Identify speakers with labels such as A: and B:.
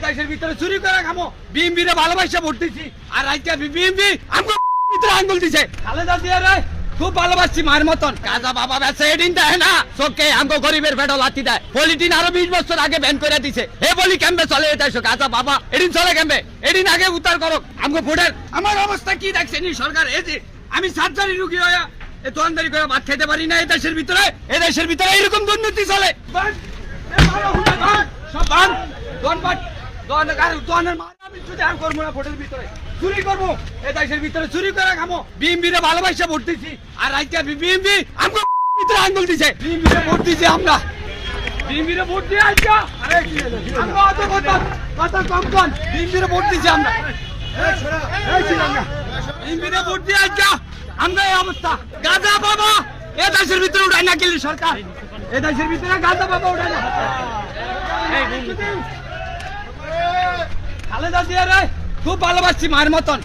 A: দেশের ভিতরে চুরি করে খামো বিএমপি রে ভালোবাসা ভোট দিছি আর আজকে বিএমপি আমগো ভিতরে আঙ্গুল দিছে খালেদা জিয়া রে খুব ভালোবাসছি মায়ের মতন কাজা বাবা বেচে এদিন দেয় না চোখে আমগো গরিবের পেটও লাথি দেয় পলিটিন আরো 20 বছর আগে ব্যান করে দিছে এ বলি কেমবে চলে এটা কাজা বাবা এদিন চলে কেমবে এদিন আগে উত্তর করো আমগো ভোটের আমার অবস্থা কি দেখছেন সরকার এই যে আমি সার্জারি রুগী হয়ে এ দোকানদারি করে ভাত খেতে পারি না এই দেশের ভিতরে এরকম দুর্নীতি চলে সব বান চুরি করবো এই দেশের ভিতরে চুরি করে খামো বিএমপি রে ভালোবাসা ভোট দিছি আর আজকে বিএমপি আমগো ভিতরে আঙ্গুল দিছে বিএমপি রে ভোট দিছি আমরা বিএমপি রে ভোট দিয়ে আজকে আমরা অত কথা কম কম বিএমপি রে ভোট দিছি আমরা বিএমপি রে ভোট দিয়ে আজকে আমরা এই অবস্থা গাজা বাবা এ দেশের ভিতরে উঠায় না গেলি সরকার এ দেশের ভিতরে গাজা বাবা উঠায় না খালেদা জিয়া রে খুব ভালোবাসছি মায়ের মতন